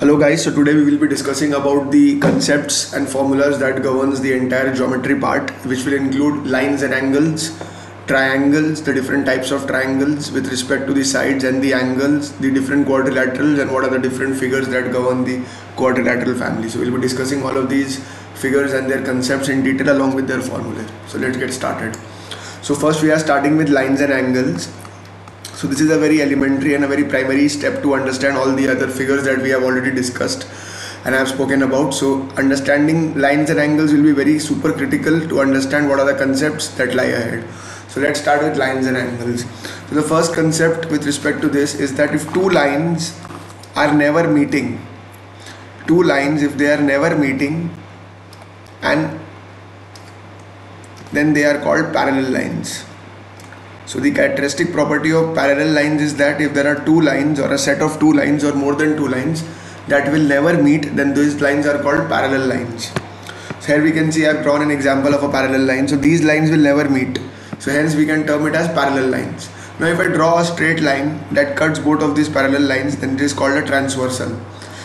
Hello guys, so today we will be discussing about the concepts and formulas that governs the entire geometry part, which will include lines and angles, triangles, the different types of triangles with respect to the sides and the angles, the different quadrilaterals, and what are the different figures that govern the quadrilateral family. So we'll be discussing all of these figures and their concepts in detail along with their formulae. So let's get started. So first we are starting with lines and angles. So this is a very elementary and a very primary step to understand all the other figures that we have already discussed and I have spoken about. So understanding lines and angles will be very super critical to understand what are the concepts that lie ahead. So let's start with lines and angles. So the first concept with respect to this is that if two lines are never meeting, if they are never meeting, and then they are called parallel lines. So the characteristic property of parallel lines is that if there are two lines or a set of two lines or more than two lines that will never meet, then these lines are called parallel lines. So here we can see I have drawn an example of a parallel line. So these lines will never meet. So hence we can term it as parallel lines. Now if I draw a straight line that cuts both of these parallel lines, then it is called a transversal.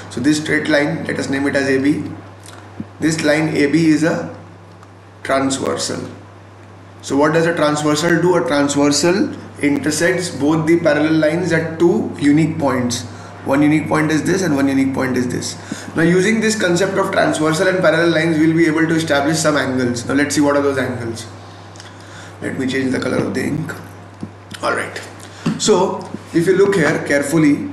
So this straight line, let us name it as AB. This line AB is a transversal. So what does a transversal do? A transversal intersects both the parallel lines at two unique points. One unique point is this and one unique point is this. Now using this concept of transversal and parallel lines, we will be able to establish some angles. Now let's see what are those angles. Let me change the color of the ink. Alright. So if you look here carefully,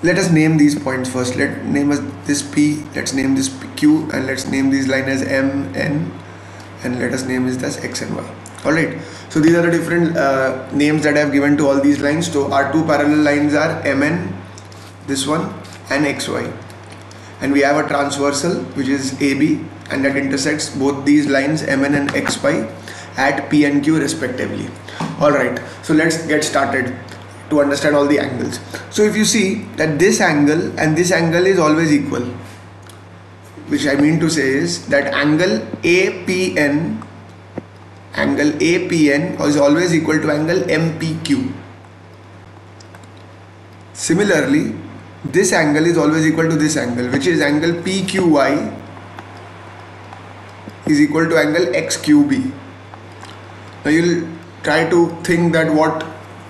let us name these points first. Let's name this P, let's name this Q, and let's name this line as M, N, and let us name this as X and Y. Alright, so these are the different names that I have given to all these lines. So our two parallel lines are MN, this one, and XY. And we have a transversal which is AB and that intersects both these lines MN and XY at P and Q respectively. Alright, so let's get started to understand all the angles. So if you see that this angle and this angle is always equal, which I mean to say is that angle APN is always equal to angle MPQ. Similarly, this angle is always equal to this angle, which is angle PQY is equal to angle XQB. Now you'll try to think that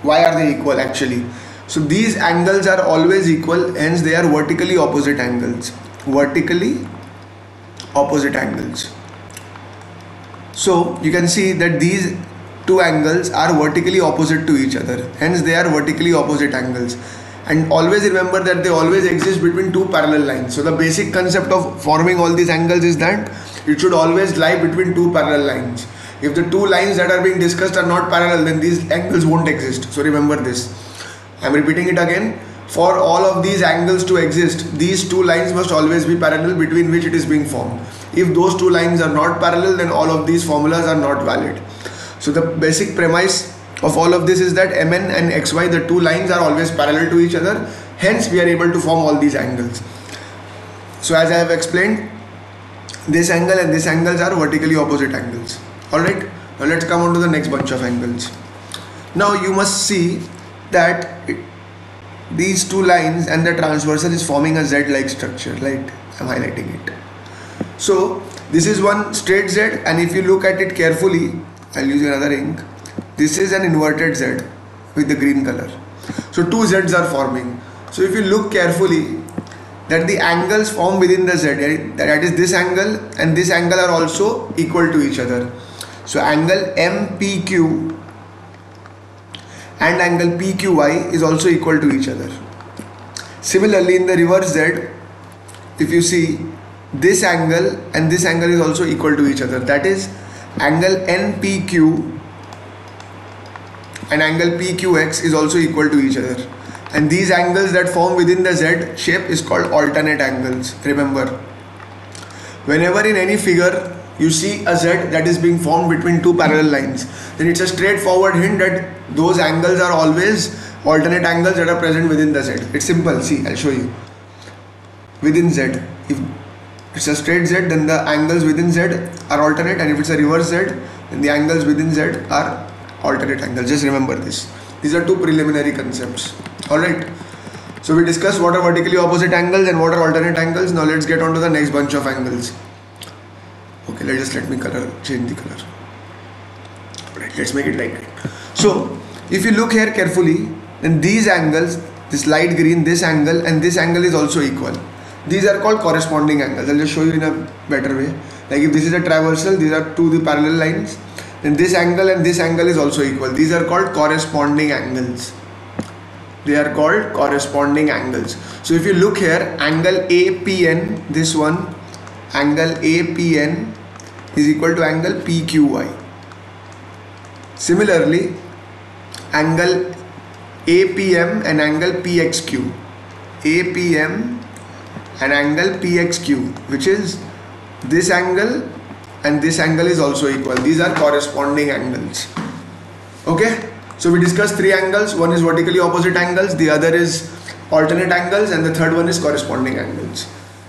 why are they equal actually? So these angles are always equal, hence they are vertically opposite angles. So you can see that these two angles are vertically opposite to each other, hence they are vertically opposite angles. And always remember that they always exist between two parallel lines. So the basic concept of forming all these angles is that it should always lie between two parallel lines. If the two lines that are being discussed are not parallel, then these angles won't exist. So remember this. I am repeating it again. For all of these angles to exist, these two lines must always be parallel between which it is being formed. If those two lines are not parallel, then all of these formulas are not valid. So the basic premise of all of this is that MN and XY, the two lines are always parallel to each other. Hence we are able to form all these angles. So as I have explained, this angle and this angles are vertically opposite angles. Alright, now let's come on to the next bunch of angles. Now you must see that these two lines and the transversal is forming a Z-like structure, right? I'm highlighting it. So this is one straight Z, and if you look at it carefully, I'll use another ink. This is an inverted Z with the green color. So two Z's are forming. So if you look carefully, that the angles formed within the Z, that is this angle and this angle are also equal to each other. So angle MPQ and angle PQY is also equal to each other. Similarly, in the reverse Z, if you see, this angle and this angle is also equal to each other. That is angle NPQ and angle PQX is also equal to each other. And these angles that form within the Z shape is called alternate angles. Remember, whenever in any figure you see a Z that is being formed between two parallel lines, then it's a straightforward hint that those angles are always alternate angles that are present within the Z. It's simple. See, I'll show you. Within Z, if it's a straight Z, then the angles within Z are alternate, and if it's a reverse Z, then the angles within Z are alternate angles. Just remember this. These are two preliminary concepts. Alright. So we discussed what are vertically opposite angles and what are alternate angles. Now let's get on to the next bunch of angles. Okay, let me change the color. Right, let's make it light green. So if you look here carefully, then these angles, this light green, this angle and this angle is also equal. These are called corresponding angles. I'll just show you in a better way. Like if this is a traversal, these are two the parallel lines, then this angle and this angle is also equal. These are called corresponding angles. They are called corresponding angles. So if you look here, angle APN, this one, angle APN is equal to angle PQY. Similarly, angle APM and angle PXQ. APM and angle PXQ, which is this angle and this angle is also equal. These are corresponding angles. Okay, so we discussed three angles. One is vertically opposite angles, the other is alternate angles, and the third one is corresponding angles.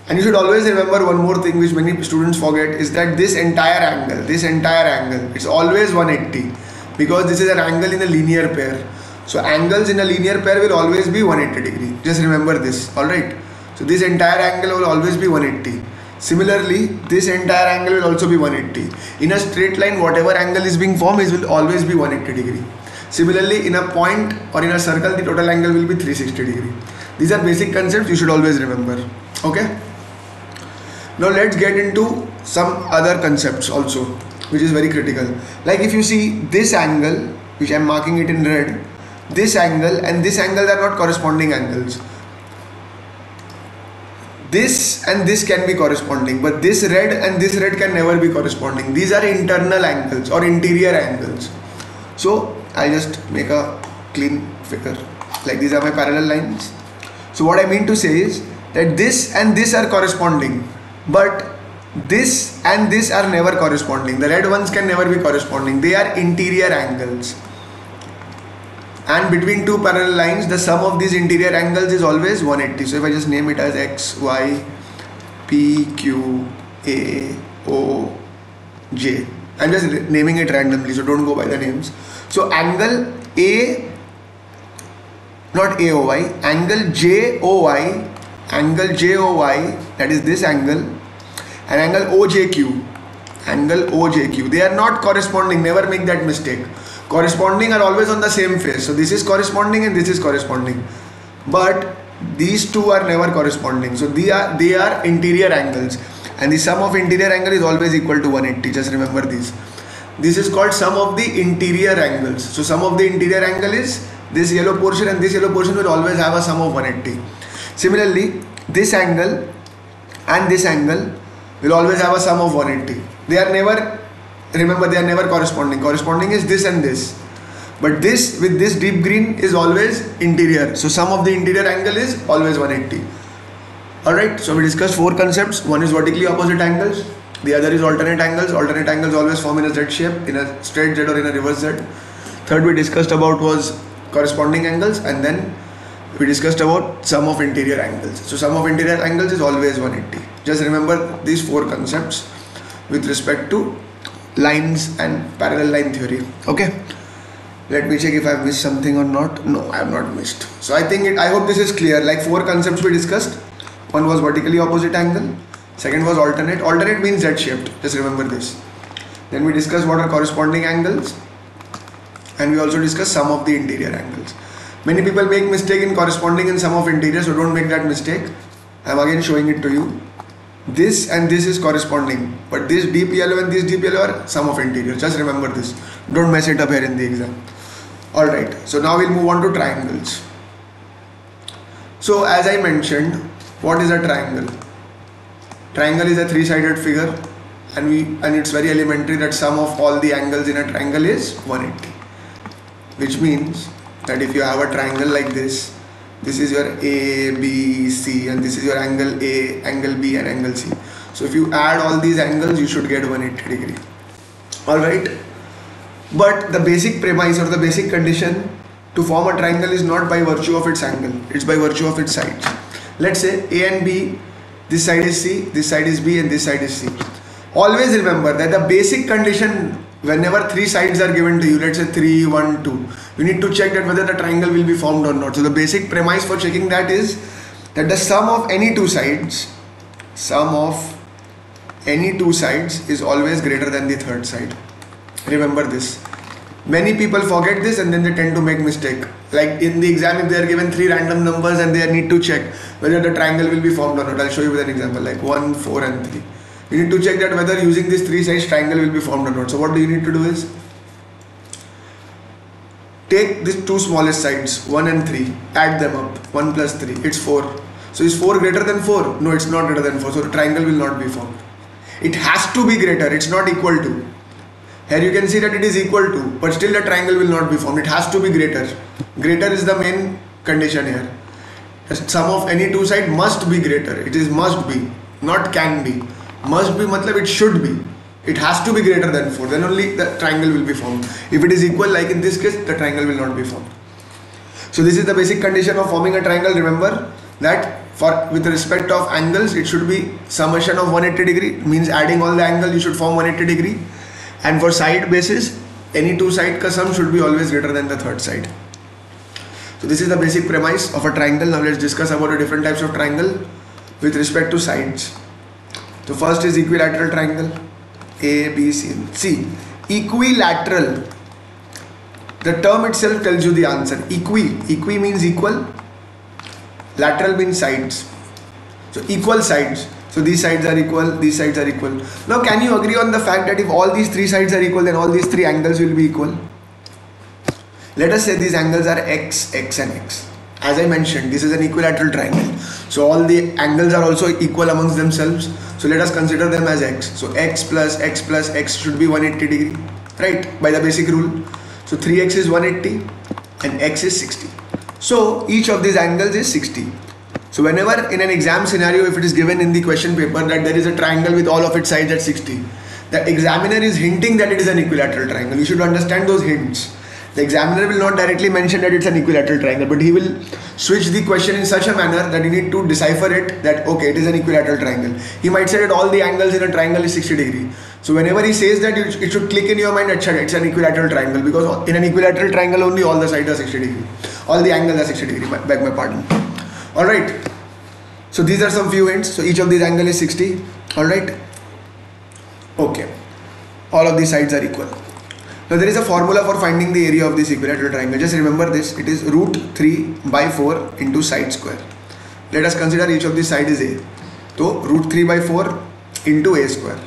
And you should always remember one more thing which many students forget, is that this entire angle, it's always 180, because this is an angle in a linear pair. So angles in a linear pair will always be 180 degree. Just remember this. Alright. So this entire angle will always be 180. Similarly, this entire angle will also be 180. In a straight line, whatever angle is being formed will always be 180 degree. Similarly, in a point or in a circle, the total angle will be 360 degree. These are basic concepts you should always remember. Okay. Now let's get into some other concepts also, which is very critical. Like if you see this angle, which I am marking it in red, this angle and this angle are not corresponding angles. This and this can be corresponding, but this red and this red can never be corresponding. These are internal angles or interior angles. So I just make a clean figure. Like these are my parallel lines. So what I mean to say is that this and this are corresponding, but this and this are never corresponding. The red ones can never be corresponding. They are interior angles. And between two parallel lines, the sum of these interior angles is always 180. So if I just name it as X, Y, P, Q, A, O, J. I'm just naming it randomly, so don't go by the names. So angle A, not AOY, angle JOY, that is this angle, and angle OJQ, they are not corresponding. Never make that mistake. Corresponding are always on the same face. So this is corresponding and this is corresponding, but these two are never corresponding. So they are interior angles, and the sum of interior angle is always equal to 180. Just remember this. This is called sum of the interior angles. So sum of the interior angle is this yellow portion, and this yellow portion will always have a sum of 180. Similarly, this angle and this angle will always have a sum of 180. They are never, remember, they are never corresponding. Corresponding is this and this, but this with this deep green is always interior. So sum of the interior angle is always 180. Alright, so we discussed four concepts. One is vertically opposite angles, the other is alternate angles. Alternate angles always form in a Z shape, in a straight Z or in a reverse Z. Third we discussed about was corresponding angles, and then we discussed about sum of interior angles. So sum of interior angles is always 180. Just remember these four concepts with respect to lines and parallel line theory. Okay, let me check if I have missed something or not. No, I have not missed. So I hope this is clear. Like four concepts we discussed. One was vertically opposite angle, second was alternate means Z shaped, just remember this. Then we discussed what are corresponding angles, and we also discussed sum of the interior angles. Many people make mistake in corresponding and sum of interior, so don't make that mistake. I am again showing it to you. This and this is corresponding, but this deep yellow and this deep yellow are sum of interior. Just remember this. Don't mess it up here in the exam. Alright, so now we'll move on to triangles. So as I mentioned, what is a triangle? Triangle is a three-sided figure, and it's very elementary that sum of all the angles in a triangle is 180. Which means that if you have a triangle like this is your A, B, C, and this is your angle A, angle B, and angle C. So if you add all these angles, you should get 180 degree. Alright, but the basic premise or the basic condition to form a triangle is not by virtue of its angle, it's by virtue of its sides. Let's say A and B, this side is C, this side is B, and this side is C. Always remember that the basic condition whenever three sides are given to you, let's say 3, 1, 2, you need to check that whether the triangle will be formed or not. So the basic premise for checking that is that the sum of any two sides is always greater than the third side. Remember this. Many people forget this and then they tend to make mistake. Like in the exam, if they are given three random numbers and they need to check whether the triangle will be formed or not. I'll show you with an example like 1, 4 and 3. You need to check that whether using these three sides triangle will be formed or not. So what do you need to do is take these two smallest sides 1 and 3, add them up. 1 plus 3, it's 4. So is 4 greater than 4? No, it's not greater than 4. So the triangle will not be formed. It has to be greater, it's not equal to. Here you can see that it is equal to, but still the triangle will not be formed. It has to be greater. Greater is the main condition here. The sum of any two sides must be greater. It is must be, not can be. Must be matlab it should be. It has to be greater than 4. Then only the triangle will be formed. If it is equal, like in this case, the triangle will not be formed. So this is the basic condition of forming a triangle. Remember that with respect of angles, it should be summation of 180 degree. Means adding all the angles, you should form 180 degree. And for side basis, any two side ka sum should be always greater than the third side. So this is the basic premise of a triangle. Now let's discuss about the different types of triangle with respect to sides. So first is equilateral triangle. A, B, C. See, equilateral. The term itself tells you the answer. Equi means equal. Lateral means sides. So equal sides. So these sides are equal, these sides are equal. Now can you agree on the fact that if all these three sides are equal, then all these three angles will be equal? Let us say these angles are x, x and x. As I mentioned, this is an equilateral triangle. So all the angles are also equal amongst themselves. So let us consider them as x. So x plus x should be 180 degree, right? By the basic rule. So 3x is 180 and x is 60. So each of these angles is 60. So whenever in an exam scenario, if it is given in the question paper that there is a triangle with all of its sides at 60, the examiner is hinting that it is an equilateral triangle. You should understand those hints. The examiner will not directly mention that it's an equilateral triangle, but he will switch the question in such a manner that you need to decipher it that okay, it is an equilateral triangle. He might say that all the angles in a triangle is 60 degree. So whenever he says that, it should click in your mind that it's an equilateral triangle, because in an equilateral triangle only all the sides are 60 degree. All the angles are 60 degree, beg my pardon. Alright. So these are some few hints. So each of these angle is 60. Alright. Okay. All of these sides are equal. Now there is a formula for finding the area of this equilateral triangle. Just remember this. It is root 3 by 4 into side square. Let us consider each of these side is A. So root 3 by 4 into A square.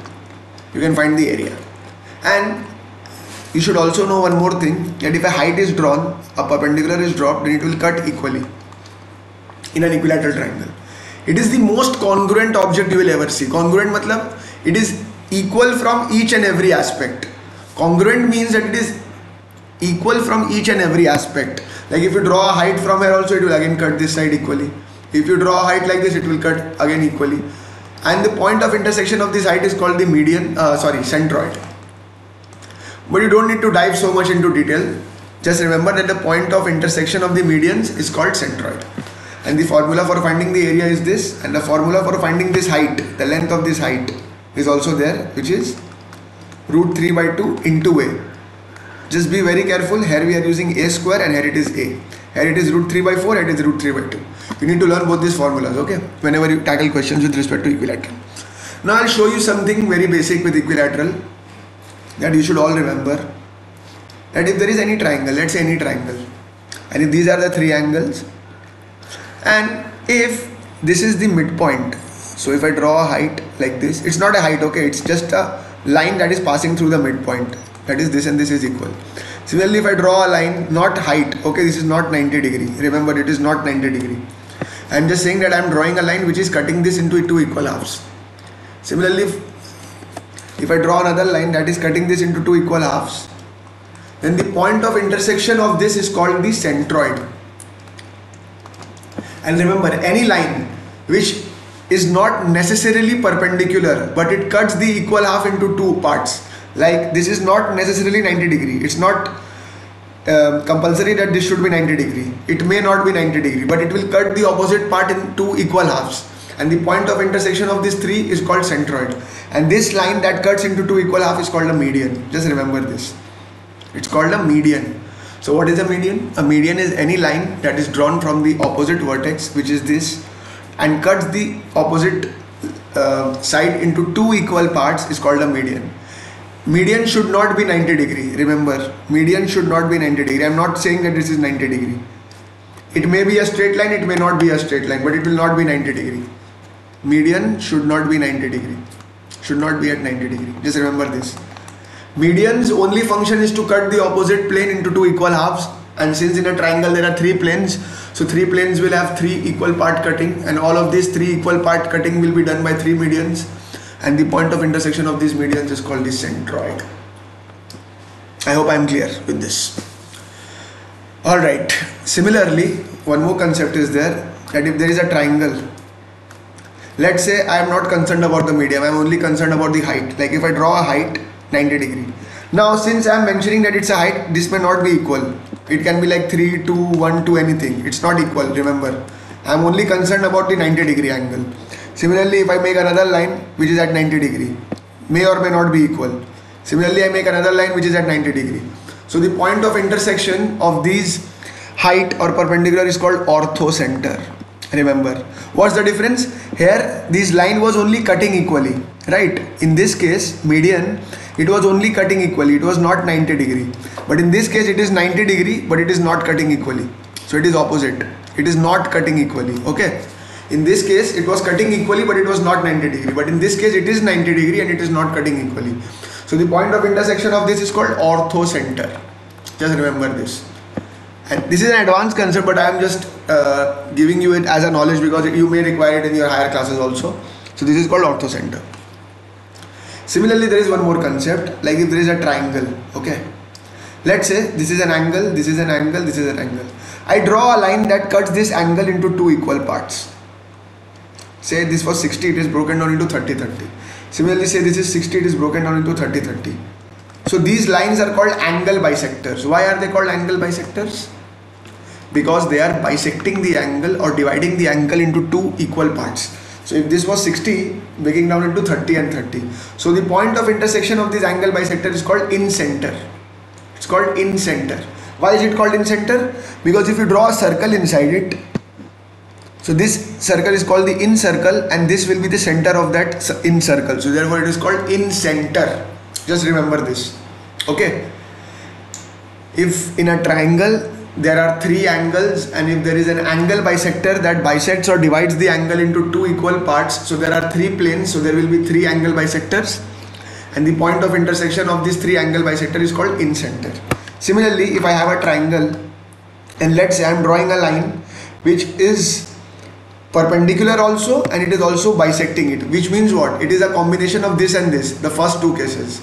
You can find the area. And you should also know one more thing, that if a height is drawn, a perpendicular is dropped, then it will cut equally in an equilateral triangle. It is the most congruent object you will ever see. Congruent matlab it is equal from each and every aspect. Congruent means that it is equal from each and every aspect. Like if you draw a height from here also, it will again cut this side equally. If you draw a height like this, it will cut again equally. And the point of intersection of this height is called the centroid. But you don't need to dive so much into detail. Just remember that the point of intersection of the medians is called centroid. And the formula for finding the area is this, and the formula for finding this height, the length of this height, is also there, which is root 3 by 2 into A. Just be very careful. Here we are using A square and here it is A. Here it is root 3 by 4, here it is root 3 by 2. You need to learn both these formulas, okay, whenever you tackle questions with respect to equilateral. Now I'll show you something very basic with equilateral that you should all remember. That if there is any triangle, let's say any triangle, and if these are the three angles, and if this is the midpoint, so if I draw a height like this, it's not a height, okay, it's just a line that is passing through the midpoint, that is this and this is equal. Similarly, if I draw a line, not height, okay, this is not 90 degree, remember it is not 90 degree. I am just saying that I am drawing a line which is cutting this into two equal halves. Similarly, if I draw another line that is cutting this into two equal halves, then the point of intersection of this is called the centroid. And remember, any line which is not necessarily perpendicular, but it cuts the equal half into two parts, like this is not necessarily 90 degree, it's not compulsory that this should be 90 degree, it may not be 90 degree, but it will cut the opposite part in two equal halves, and the point of intersection of these three is called centroid, and this line that cuts into two equal halves is called a median. Just remember this, it's called a median. So what is a median? A median is any line that is drawn from the opposite vertex, which is this, and cuts the opposite side into two equal parts, is called a median. Median should not be 90 degree. Remember, median should not be 90 degree. I am not saying that this is 90 degree. It may be a straight line, it may not be a straight line, but it will not be 90 degree. Median should not be 90 degree. Should not be at 90 degree. Just remember this. Median's only function is to cut the opposite plane into two equal halves, and since in a triangle there are three planes, so three planes will have three equal part cutting, and all of these three equal part cutting will be done by three medians, and the point of intersection of these medians is called the centroid. I hope I am clear with this. Alright, similarly, one more concept is there, that if there is a triangle, let's say I am not concerned about the median, I am only concerned about the height. Like if I draw a height 90 degree. Now since I am mentioning that it's a height, this may not be equal. It can be like 3, 2, 1, 2, anything. It's not equal, remember. I am only concerned about the 90 degree angle. Similarly, if I make another line which is at 90 degree, may or may not be equal. Similarly, I make another line which is at 90 degree. So the point of intersection of these height or perpendicular is called orthocenter. Remember, what's the difference? Here, this line was only cutting equally, right? In this case, median, it was only cutting equally. It was not 90 degree. But in this case, it is 90 degree, but it is not cutting equally. So it is opposite. It is not cutting equally. Okay. In this case, it was cutting equally, but it was not 90 degree. But in this case, it is 90 degree and it is not cutting equally. So the point of intersection of this is called orthocenter. Just remember this. And this is an advanced concept, but I am just giving you it as a knowledge because you may require it in your higher classes also. So this is called orthocenter. Similarly, there is one more concept, like if there is a triangle, okay. Let's say this is an angle, this is an angle, this is an angle. I draw a line that cuts this angle into two equal parts. Say this was 60, it is broken down into 30-30. Similarly, say this is 60, it is broken down into 30-30. So these lines are called angle bisectors. Why are they called angle bisectors? Because they are bisecting the angle or dividing the angle into two equal parts. So if this was 60, breaking down into 30 and 30. So the point of intersection of this angle bisector is called in-center. It's called in-center. Why is it called in-center? Because if you draw a circle inside it, so this circle is called the in-circle and this will be the center of that in-circle. So therefore it is called in-center. Just remember this. Okay. If in a triangle there are three angles and if there is an angle bisector that bisects or divides the angle into two equal parts, so there are three planes, so there will be three angle bisectors and the point of intersection of this three angle bisector is called in-center. Similarly, if I have a triangle and let's say I am drawing a line which is perpendicular also and it is also bisecting it, which means what? It is a combination of this and this, the first two cases.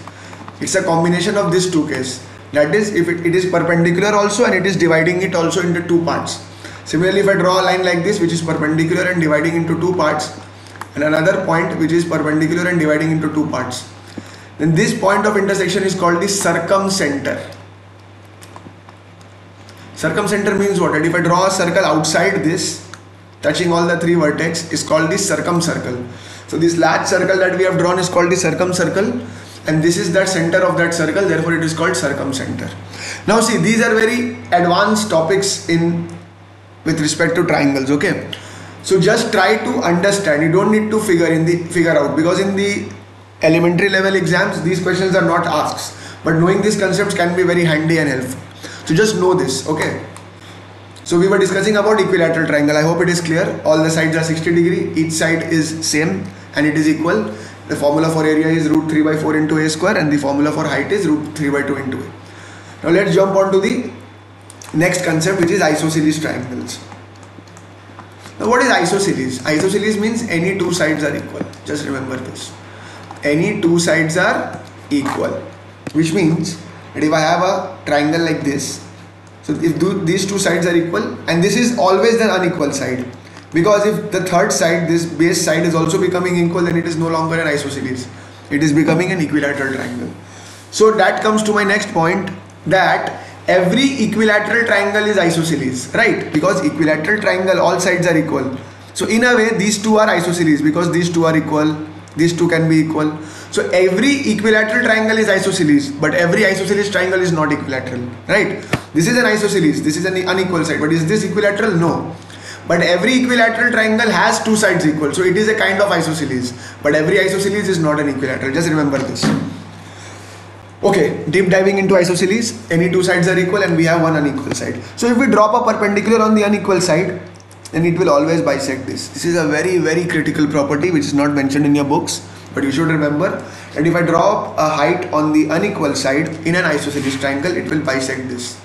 It's a combination of these two cases. That is, if it is perpendicular also and it is dividing it also into two parts. Similarly, if I draw a line like this which is perpendicular and dividing into two parts and another point which is perpendicular and dividing into two parts, then this point of intersection is called the circumcenter. Circumcenter means what? That if I draw a circle outside this, touching all the three vertex, is called the circumcircle. So this large circle that we have drawn is called the circumcircle and this is the center of that circle, therefore it is called circumcenter. Now see, these are very advanced topics with respect to triangles, okay. So just try to understand, you don't need to figure out, because in the elementary level exams these questions are not asked, but knowing these concepts can be very handy and helpful. So just know this, okay. So we were discussing about equilateral triangle. I hope it is clear. All the sides are 60 degree, each side is same and it is equal. The formula for area is root 3 by 4 into a square and the formula for height is root 3 by 2 into a. Now let's jump on to the next concept, which is isosceles triangles. Now what is isosceles? Isosceles means any two sides are equal. Just remember this. Any two sides are equal, which means that if I have a triangle like this, so if these two sides are equal, and this is always the unequal side, because if the third side, this base side, is also becoming equal, then it is no longer an isosceles, it is becoming an equilateral triangle. So that comes to my next point, that every equilateral triangle is isosceles, right? Because equilateral triangle, all sides are equal. So in a way these two are isosceles because these two are equal, these two can be equal. So every equilateral triangle is isosceles, but every isosceles triangle is not equilateral, right? This is an isosceles, this is an unequal side, but is this equilateral? No. But every equilateral triangle has two sides equal, so it is a kind of isosceles, but every isosceles is not an equilateral. Just remember this. Okay, deep diving into isosceles, any two sides are equal and we have one unequal side. So if we drop a perpendicular on the unequal side, then it will always bisect this. This is a very critical property which is not mentioned in your books, but you should remember that if I drop a height on the unequal side in an isosceles triangle, it will bisect this.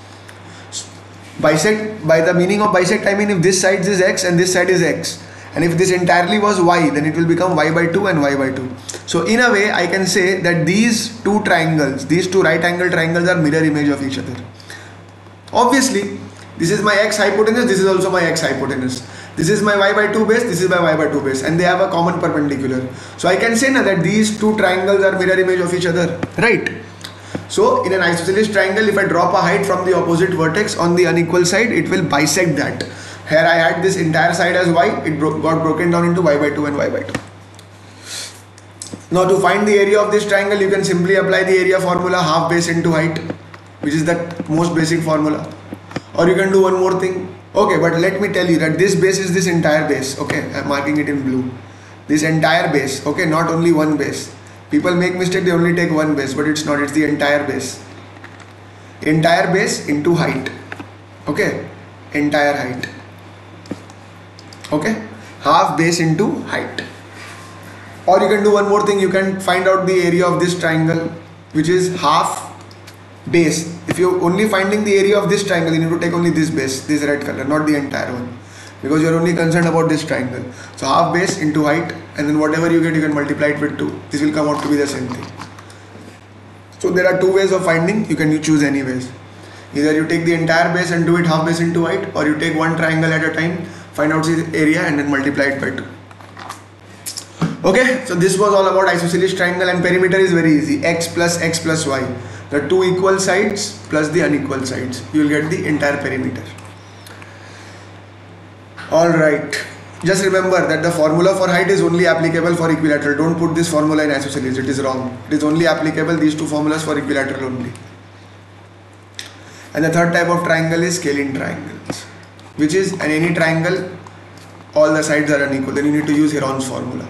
Bisect, by the meaning of bisect, I mean if this side is x and this side is x, and if this entirely was y, then it will become y by 2 and y by 2. So in a way I can say that these two triangles, these two right angle triangles are mirror image of each other. Obviously this is my x hypotenuse, this is also my x hypotenuse. This is my y by 2 base, this is my y by 2 base, and they have a common perpendicular. So I can say now that these two triangles are mirror image of each other, right? So in an isosceles triangle, if I drop a height from the opposite vertex on the unequal side, it will bisect that. Here I had this entire side as y, it got broken down into y by 2 and y by 2. Now to find the area of this triangle, you can simply apply the area formula, half base into height, which is the most basic formula. Or you can do one more thing. Okay, but let me tell you that this base is this entire base. Okay, I'm marking it in blue. This entire base, okay, not only one base. People make mistake, they only take one base, but it's not, it's the entire base. Entire base into height. Okay, entire height. Okay, half base into height. Or you can do one more thing, you can find out the area of this triangle, which is half base. If you're only finding the area of this triangle, you need to take only this base, this red color, not the entire one, because you're only concerned about this triangle. So half base into height, and then whatever you get, you can multiply it with 2. This will come out to be the same thing. So there are two ways of finding, you can choose any ways. Either you take the entire base and do it half base into height, or you take one triangle at a time, find out the area and then multiply it by 2. Okay, so this was all about isosceles triangle, and perimeter is very easy. X plus y. The two equal sides plus the unequal sides. You will get the entire perimeter. Alright. Just remember that the formula for height is only applicable for equilateral. Don't put this formula in isosceles. It is wrong. It is only applicable, these two formulas, for equilateral only. And the third type of triangle is scalene triangles, which is in any triangle all the sides are unequal. Then you need to use Heron's formula.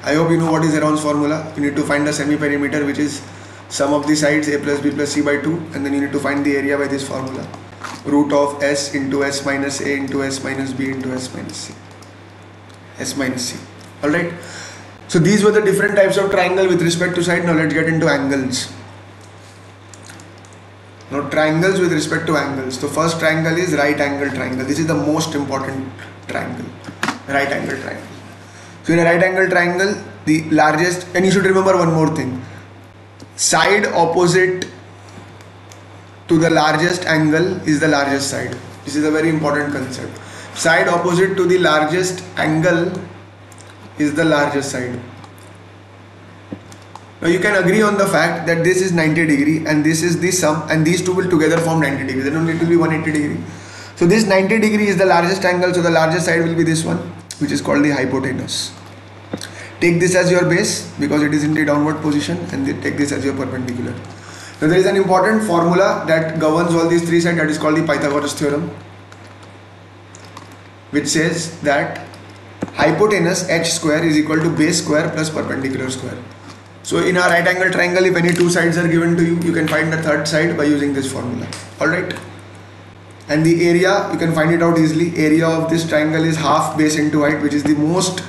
I hope you know what is Heron's formula. You need to find the semi-perimeter, which is sum of the sides a plus b plus c by 2, and then you need to find the area by this formula. Root of s into s minus a into s minus b into s minus c. S minus c. Alright. So these were the different types of triangle with respect to side. Now let's get into angles. Now triangles with respect to angles. The first triangle is right angle triangle. This is the most important triangle. Right angle triangle. So in a right angle triangle, the largest, and you should remember one more thing. Side opposite to the largest angle is the largest side. This is a very important concept. Side opposite to the largest angle is the largest side. Now you can agree on the fact that this is 90 degree and this is the sum, and these two will together form 90 degree. Then only it will be 180 degree. So this 90 degree is the largest angle, so the largest side will be this one, which is called the hypotenuse. Take this as your base because it is in the downward position, and take this as your perpendicular. Now there is an important formula that governs all these three sides, that is called the Pythagoras theorem, which says that hypotenuse h square is equal to base square plus perpendicular square. So in a right angle triangle, if any two sides are given to you, you can find the third side by using this formula. Alright. And the area, you can find it out easily. Area of this triangle is half base into height, which is the most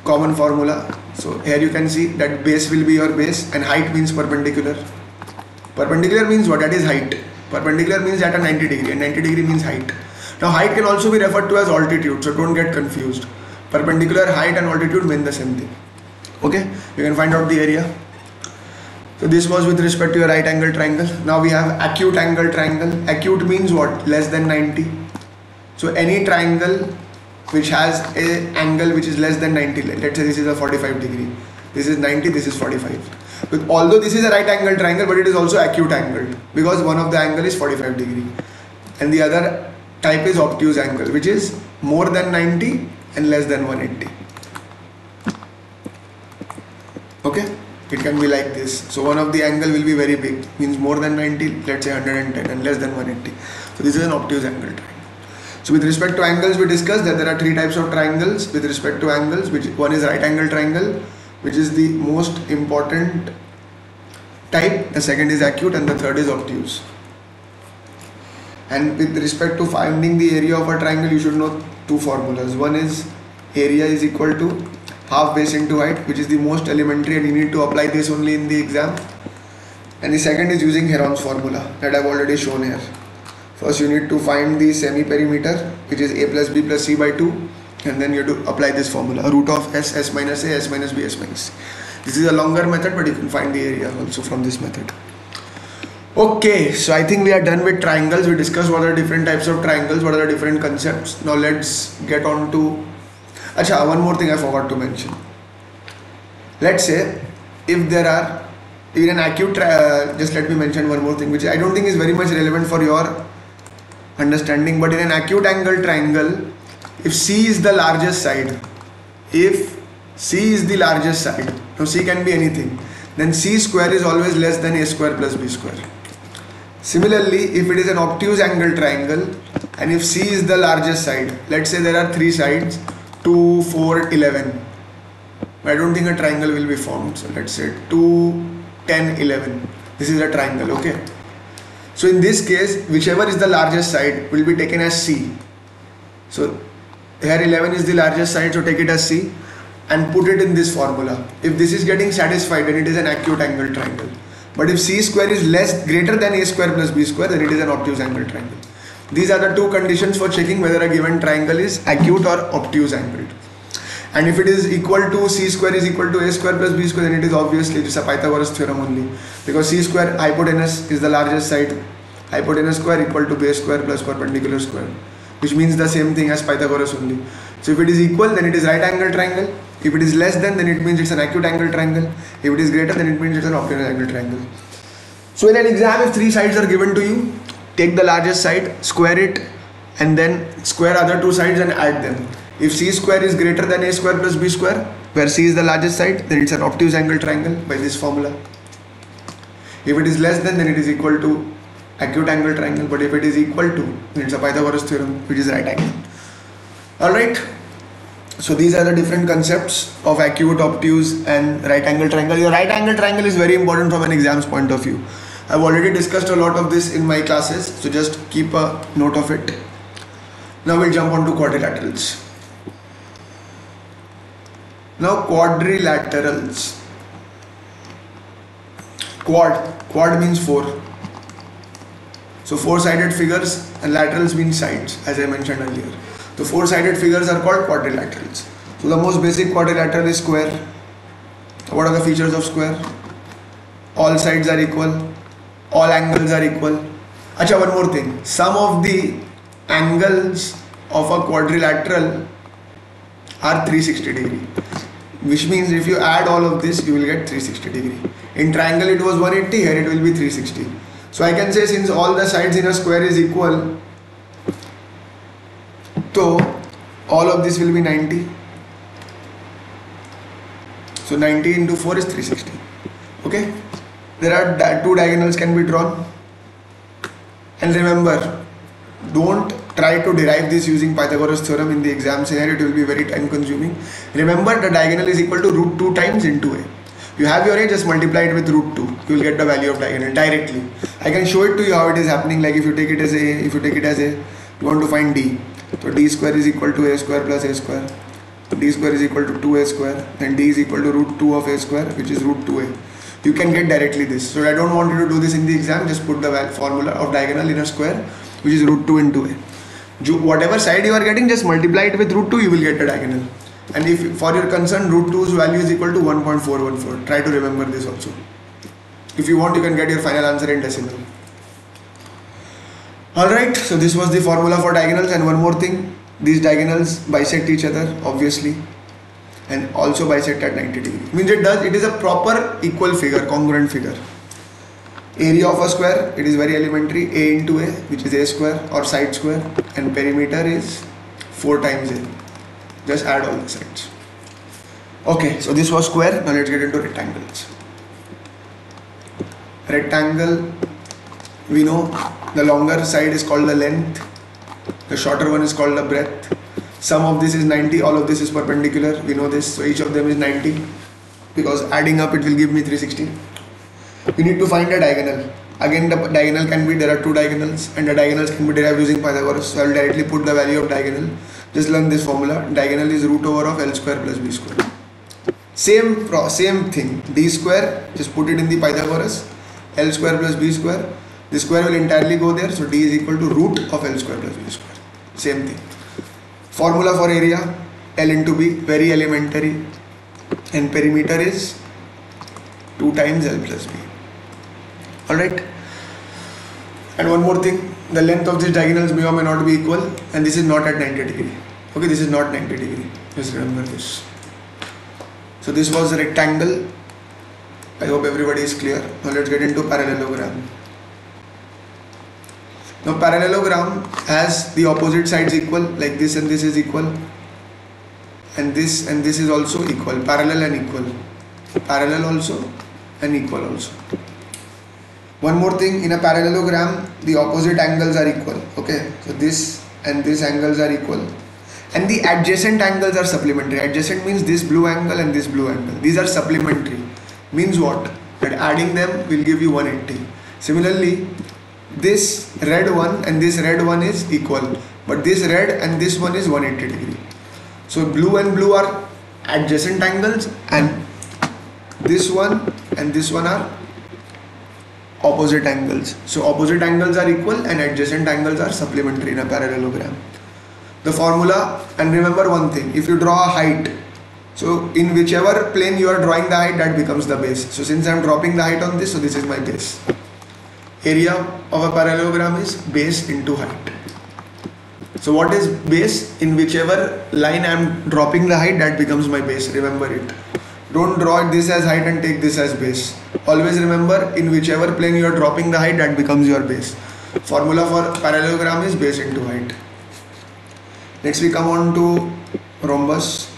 common formula. So here you can see that base will be your base and height means perpendicular. Perpendicular means what? That is height. Perpendicular means at a 90 degree, and 90 degree means height. Now height can also be referred to as altitude, so don't get confused. Perpendicular, height and altitude mean the same thing. Okay, you can find out the area. So this was with respect to your right angle triangle. Now we have acute angle triangle. Acute means what? Less than 90. So any triangle which has a angle which is less than 90, let's say this is a 45 degree, this is 90, this is 45. But although this is a right angle triangle, but it is also acute angled because one of the angle is 45 degree and the other type is obtuse angle, which is more than 90 and less than 180. Okay, it can be like this. So one of the angle will be very big, means more than 90, let's say 110, and less than 180. So this is an obtuse angle triangle. So with respect to angles, we discussed that there are three types of triangles with respect to angles, which one is right angle triangle, which is the most important type, the second is acute, and the third is obtuse. And with respect to finding the area of a triangle, you should know two formulas. One is area is equal to half base into height, which is the most elementary, and you need to apply this only in the exam. And the second is using Heron's formula that I've already shown here. First you need to find the semi-perimeter, which is a plus b plus c by 2, and then you have to apply this formula, root of s minus a, s minus b, s minus c. This is a longer method, but you can find the area also from this method. Okay, so I think we are done with triangles. We discussed what are different types of triangles, what are the different concepts. Now let's get on to, one more thing I forgot to mention. Let's say if there are, in an acute just let me mention one more thing, which I don't think is very much relevant for your understanding, but in an acute angle triangle, if C is the largest side, if C is the largest side, now C can be anything, then C square is always less than A square plus B square. Similarly, if it is an obtuse angle triangle and if C is the largest side, let's say there are three sides, 2, 4, 11. I don't think a triangle will be formed. So let's say 2, 10, 11. This is a triangle, okay? So in this case, whichever is the largest side will be taken as C. So here 11 is the largest side, so take it as C and put it in this formula. If this is getting satisfied, then it is an acute angle triangle. But if C square is greater than A square plus B square, then it is an obtuse angle triangle. These are the two conditions for checking whether a given triangle is acute or obtuse angled. And if it is equal to C square is equal to A square plus B square, then it is obviously just a Pythagoras theorem only. Because C square, hypotenuse, is the largest side. Hypotenuse square equal to base square plus perpendicular square, which means the same thing as Pythagoras only. So if it is equal, then it is right angle triangle. If it is less than, then it means it's an acute angle triangle. If it is greater, then it means it's an obtuse angle triangle. So in an exam, if three sides are given to you, take the largest side, square it, and then square other two sides and add them. If C square is greater than A square plus B square, where C is the largest side, then it's an obtuse angle triangle by this formula. If it is less than, then it is equal to acute angle triangle. But if it is equal to, then it's a Pythagoras theorem, which is right angle. Alright. So these are the different concepts of acute, obtuse and right angle triangle. Your right angle triangle is very important from an exam's point of view. I've already discussed a lot of this in my classes, so just keep a note of it. Now we'll jump on to quadrilaterals. Now quadrilaterals. Quad means four. So four-sided figures and laterals mean sides, as I mentioned earlier. The four-sided figures are called quadrilaterals. So the most basic quadrilateral is square. What are the features of square? All sides are equal. All angles are equal. One more thing. Some of the angles of a quadrilateral are 360 degree. Which means if you add all of this, you will get 360 degree. In triangle it was 180, here it will be 360. So I can say since all the sides in a square is equal, so all of this will be 90. So 90 into 4 is 360. Okay. There are two diagonals can be drawn. And remember, don't try to derive this using Pythagoras theorem in the exam scenario. It will be very time consuming. Remember, the diagonal is equal to root 2 times into a. You have your a, just multiply it with root 2. You will get the value of diagonal directly. I can show it to you how it is happening. Like if you take it as a, you want to find d. So d square is equal to a square plus a square. D square is equal to 2a square. And d is equal to root 2 of a square, which is root 2a. You can get directly this. So I don't want you to do this in the exam. Just put the formula of diagonal in a square, which is root 2 into a. Whatever side you are getting, just multiply it with root 2, you will get a diagonal. And if for your concern, root 2's value is equal to 1.414. Try to remember this also. If you want, you can get your final answer in decimal. Alright, so this was the formula for diagonals. And one more thing, these diagonals bisect each other, obviously. And also bisect at 90 degree. Means it is a proper equal figure, congruent figure. Area of a square, it is very elementary, a into a, which is a square or side square, and perimeter is 4 times a. Just add all the sides. Okay, so this was square. Now let's get into rectangles. Rectangle, we know the longer side is called the length, the shorter one is called the breadth. Sum of this is 90, all of this is perpendicular, we know this, so each of them is 90, because adding up it will give me 360. We need to find a diagonal. Again, the diagonal can be, there are two diagonals, and the diagonals can be derived using Pythagoras, so I will directly put the value of diagonal. Just learn this formula. Diagonal is root over of L square plus B square. Same thing, D square, just put it in the Pythagoras, L square plus B square. The square will entirely go there, so D is equal to root of L square plus B square. Same thing. Formula for area, L into B, very elementary, and perimeter is 2 times L plus B. Alright. And one more thing, the length of these diagonals may or may not be equal, and this is not at 90 degree. Okay, this is not 90 degree. Just remember this. So this was a rectangle. I hope everybody is clear. Now let's get into parallelogram. Now parallelogram has the opposite sides equal, like this and this is equal, and this is also equal, parallel and equal, parallel also and equal also. One more thing, in a parallelogram the opposite angles are equal. Okay, so this and this angles are equal, and the adjacent angles are supplementary. Adjacent means this blue angle and this blue angle. These are supplementary. Means what? That adding them will give you 180. Similarly, this red one and this red one is equal, but this red and this one is 180 degree. So blue and blue are adjacent angles, and this one and this one are opposite angles. So opposite angles are equal and adjacent angles are supplementary in a parallelogram. The formula, and remember one thing, if you draw a height, so in whichever plane you are drawing the height, that becomes the base. So since I am dropping the height on this, so this is my base. Area of a parallelogram is base into height. So what is base? In whichever line I am dropping the height, that becomes my base. Remember it. Don't draw this as height and take this as base. Always remember, in whichever plane you are dropping the height, that becomes your base. Formula for parallelogram is base into height. Next we come on to rhombus.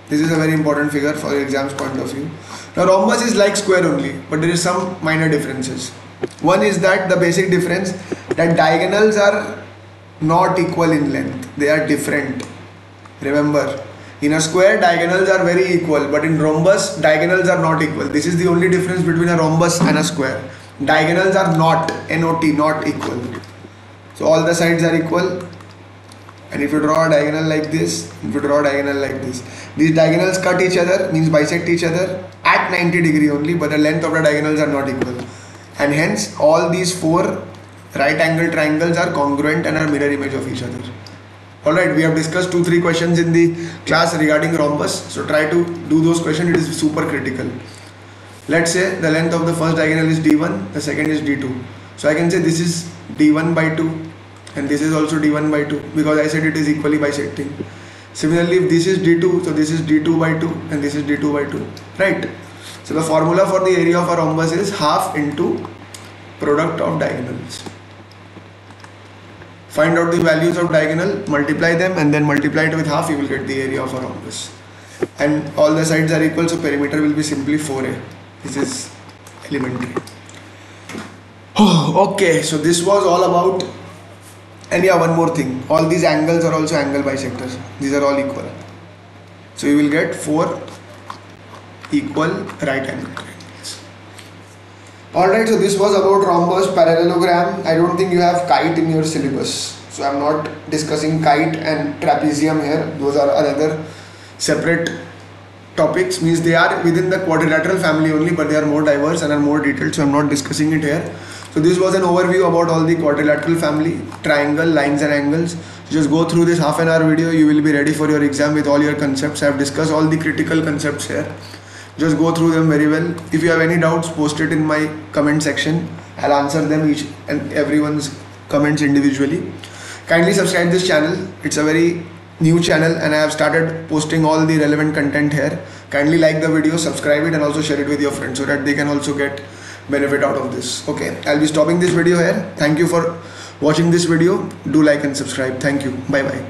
This is a very important figure for your exam's point of view. Now rhombus is like square only, but there is some minor differences. One is that the basic difference, that diagonals are not equal in length, they are different. Remember, in a square diagonals are very equal, but in rhombus diagonals are not equal. This is the only difference between a rhombus and a square. Diagonals are not, N-O-T, not equal. So all the sides are equal, and if you draw a diagonal like this, if you draw a diagonal like this, these diagonals cut each other, means bisect each other at 90 degree only, but the length of the diagonals are not equal. And hence all these 4 right angle triangles are congruent and are mirror image of each other. Alright, we have discussed 2-3 questions in the class regarding rhombus, so try to do those questions, it is super critical. Let's say the length of the first diagonal is D1, the second is D2. So I can say this is D1 by 2 and this is also D1 by 2, because I said it is equally bisecting. Similarly, if this is D2, so this is D2 by 2 and this is D2 by 2, right? So the formula for the area of a rhombus is half into product of diagonals. Find out the values of diagonal, multiply them, and then multiply it with half, you will get the area of a rhombus. And all the sides are equal, so perimeter will be simply 4a. This is elementary. Okay, so this was all about, and yeah, one more thing, all these angles are also angle bisectors. These are all equal. So you will get 4 equal right angle triangles. Alright, so this was about rhombus, parallelogram. I don't think you have kite in your syllabus, so I am not discussing kite and trapezium here. Those are another separate topics, means they are within the quadrilateral family only, but they are more diverse and are more detailed, so I am not discussing it here. So this was an overview about all the quadrilateral family, triangle, lines and angles. Just go through this half an hour video, you will be ready for your exam with all your concepts. I have discussed all the critical concepts here. Just go through them very well. If you have any doubts, post it in my comment section. I'll answer them each and everyone's comments individually. Kindly subscribe this channel. It's a very new channel and I have started posting all the relevant content here. Kindly like the video, subscribe it and also share it with your friends so that they can also get benefit out of this. Okay, I'll be stopping this video here. Thank you for watching this video. Do like and subscribe. Thank you. Bye bye.